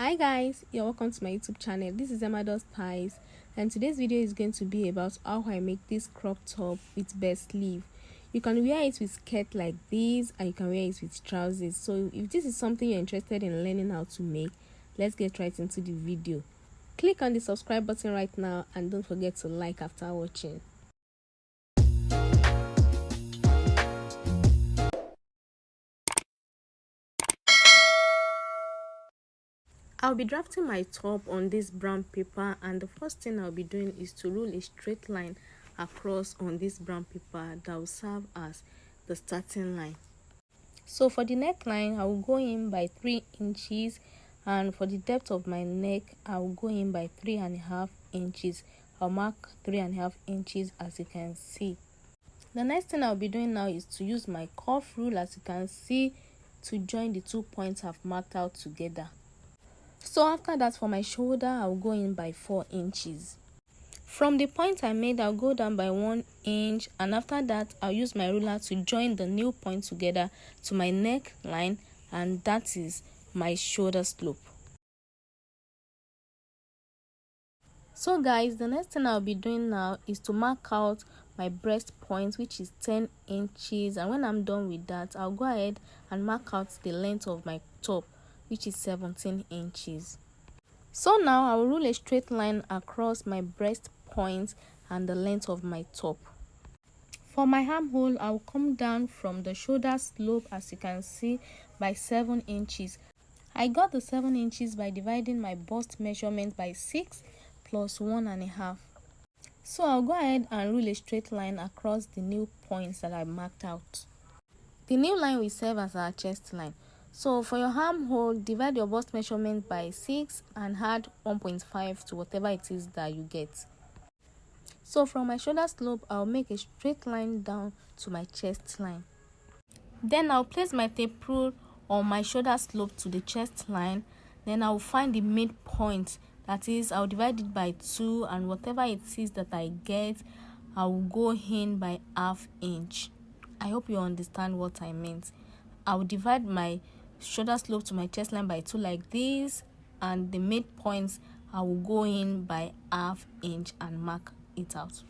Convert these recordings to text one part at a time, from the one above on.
Hi guys, you're welcome to my YouTube channel. This is Emma Does Pies, and today's video is going to be about how I make this crop top with best sleeve. You can wear it with skirt like this, and you can wear it with trousers. So if this is something you're interested in learning how to make, let's get right into the video. Click on the subscribe button right now and don't forget to like after watching. I'll be drafting my top on this brown paper, and the first thing I'll be doing is to rule a straight line across on this brown paper that will serve as the starting line. So for the neckline, I will go in by 3 inches, and for the depth of my neck, I will go in by 3.5 inches. I'll mark 3.5 inches as you can see. The next thing I'll be doing now is to use my cuff rule, as you can see, to join the 2 points I've marked out together. So after that, for my shoulder, I'll go in by 4 inches. From the point I made, I'll go down by 1 inch, and after that, I'll use my ruler to join the new point together to my neckline, and that is my shoulder slope. So guys, the next thing I'll be doing now is to mark out my breast point, which is 10 inches, and when I'm done with that, I'll go ahead and mark out the length of my top, which is 17 inches. So now I will rule a straight line across my breast point and the length of my top. For my armhole, I will come down from the shoulder slope, as you can see, by 7 inches. I got the 7 inches by dividing my bust measurement by 6 plus 1.5. So I'll go ahead and rule a straight line across the new points that I marked out. The new line will serve as our chest line. So for your armhole, divide your bust measurement by 6 and add 1.5 to whatever it is that you get. So from my shoulder slope, I'll make a straight line down to my chest line. Then I'll place my tape rule on my shoulder slope to the chest line. Then I'll find the midpoint. That is, I'll divide it by 2, and whatever it is that I get, I'll go in by 1/2 inch. I hope you understand what I meant. I'll divide my shoulder slope to my chest line by 2 like this, and the midpoints I will go in by 1/2 inch and mark it out.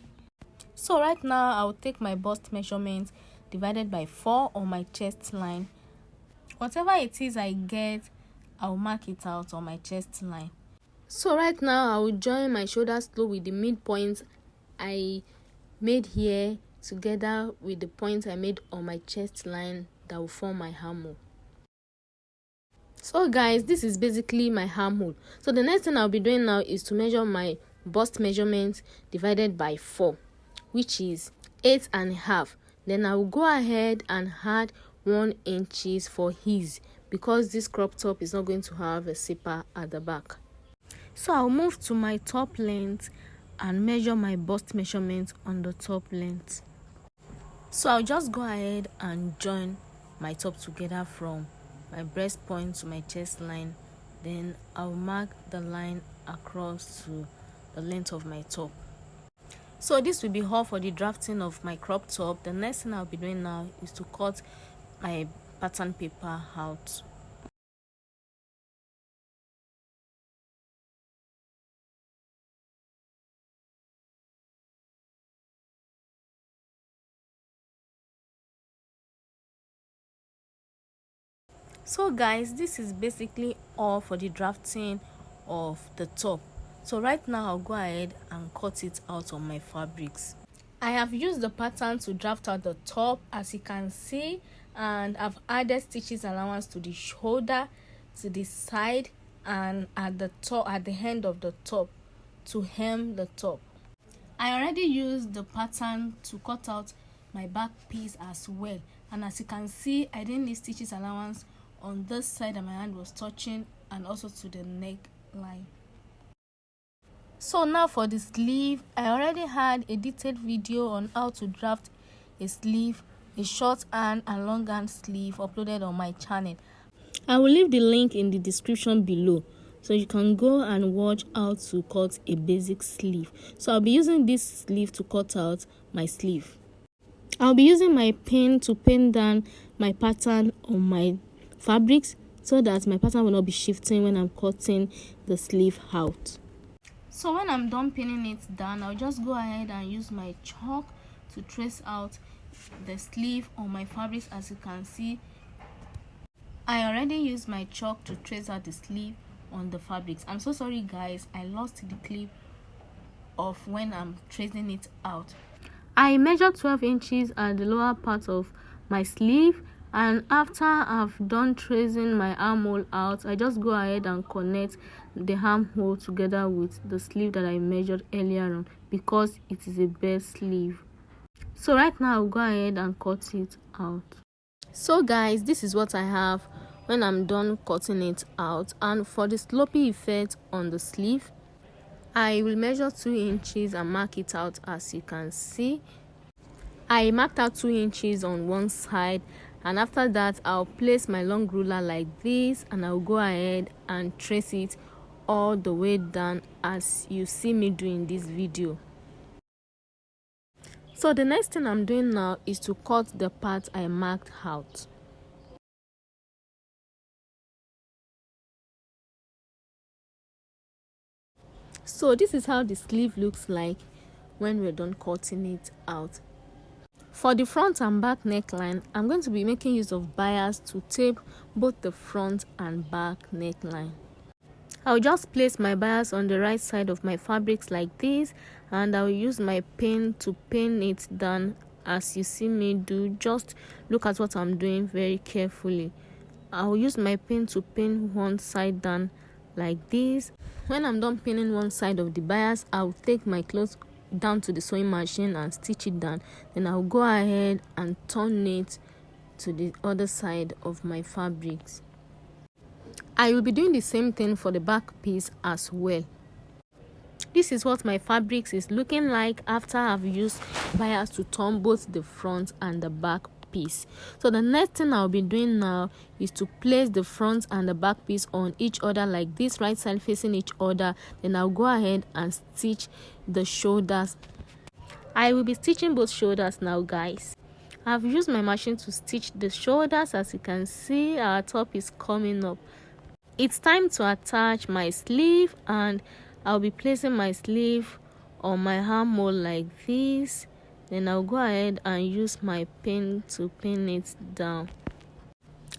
So right now I'll take my bust measurement divided by 4 on my chest line. Whatever it is I get, I'll mark it out on my chest line. So right now I will join my shoulder slope with the midpoint I made here together with the point I made on my chest line that will form my armhole. So guys, this is basically my armhole. So the next thing I'll be doing now is to measure my bust measurement divided by 4, which is 8.5. Then I will go ahead and add 1 inches for ease, because this crop top is not going to have a zipper at the back. So I'll move to my top length and measure my bust measurement on the top length. So I'll just go ahead and join my top together from my breast point to my chest line. Then I'll mark the line across to the length of my top. So this will be all for the drafting of my crop top. The next thing I'll be doing now is to cut my pattern paper out. So guys, this is basically all for the drafting of the top. So right now I'll go ahead and cut it out on my fabrics. I have used the pattern to draft out the top, as you can see, and I've added stitches allowance to the shoulder, to the side, and at the top, at the end of the top, to hem the top. I already used the pattern to cut out my back piece as well, and as you can see, I didn't need stitches allowance on this side that my hand was touching, and also to the neckline. So now for the sleeve, I already had a detailed video on how to draft a sleeve, a short hand and long hand sleeve, uploaded on my channel. I will leave the link in the description below, so you can go and watch how to cut a basic sleeve. So I'll be using this sleeve to cut out my sleeve. I'll be using my pin to pin down my pattern on my fabrics so that my pattern will not be shifting when I'm cutting the sleeve out. So when I'm done pinning it down, I'll just go ahead and use my chalk to trace out the sleeve on my fabrics. As you can see, I already used my chalk to trace out the sleeve on the fabrics. I'm so sorry guys, I lost the clip of when I'm tracing it out. I measured 12 inches at the lower part of my sleeve, and after I've done tracing my armhole out, I just go ahead and connect the armhole together with the sleeve that I measured earlier on, because it is a belt sleeve. So right now I'll go ahead and cut it out. So guys, this is what I have when I'm done cutting it out. And for the slopey effect on the sleeve, I will measure 2 inches and mark it out. As you can see, I marked out 2 inches on one side, and after that I'll place my long ruler like this, and I'll go ahead and trace it all the way down as you see me doing this video. So the next thing I'm doing now is to cut the part I marked out. So this is how the sleeve looks like when we're done cutting it out. For the front and back neckline, I'm going to be making use of bias to tape both the front and back neckline. I'll just place my bias on the right side of my fabrics like this, and I'll use my pin to pin it down as you see me do. Just look at what I'm doing very carefully. I'll use my pin to pin one side down like this. When I'm done pinning one side of the bias, I'll take my cloth down to the sewing machine and stitch it down. Then I'll go ahead and turn it to the other side of my fabrics. I will be doing the same thing for the back piece as well. This is what my fabrics is looking like after I've used bias to turn both the front and the back piece. So the next thing I'll be doing now is to place the front and the back piece on each other like this, right side facing each other. Then I'll go ahead and stitch the shoulders. I will be stitching both shoulders now guys. I've used my machine to stitch the shoulders. As you can see, our top is coming up. It's time to attach my sleeve, and I'll be placing my sleeve on my armhole like this. Then I'll go ahead and use my pin to pin it down.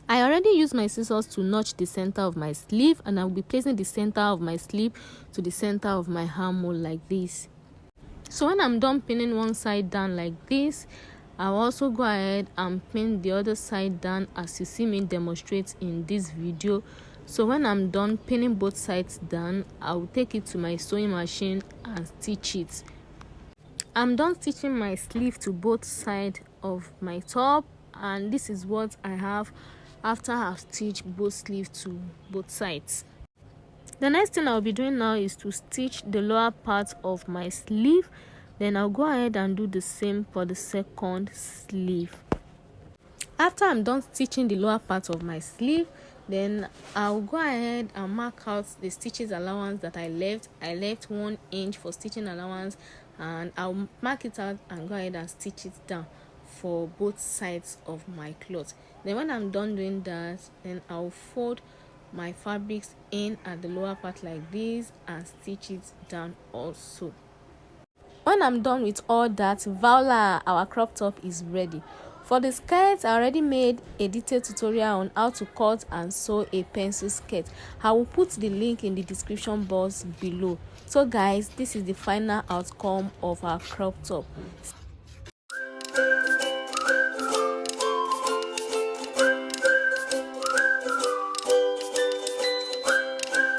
I already used my scissors to notch the center of my sleeve, and I'll be placing the center of my sleeve to the center of my armhole like this. So when I'm done pinning one side down like this, I'll also go ahead and pin the other side down as you see me demonstrate in this video. So when I'm done pinning both sides down, I'll take it to my sewing machine and stitch it. I'm done stitching my sleeve to both sides of my top, and this is what I have after I've stitched both sleeves to both sides. The next thing I'll be doing now is to stitch the lower part of my sleeve. Then I'll go ahead and do the same for the second sleeve. After I'm done stitching the lower part of my sleeve, then I'll go ahead and mark out the stitches allowance that I left. I left 1 inch for stitching allowance, and I'll mark it out and go ahead and stitch it down for both sides of my cloth. Then when I'm done doing that, then I'll fold my fabrics in at the lower part like this and stitch it down also. When I'm done with all that, voila, our crop top is ready. For the skirt, I already made a detailed tutorial on how to cut and sew a pencil skirt. I will put the link in the description box below. So guys, this is the final outcome of our crop top.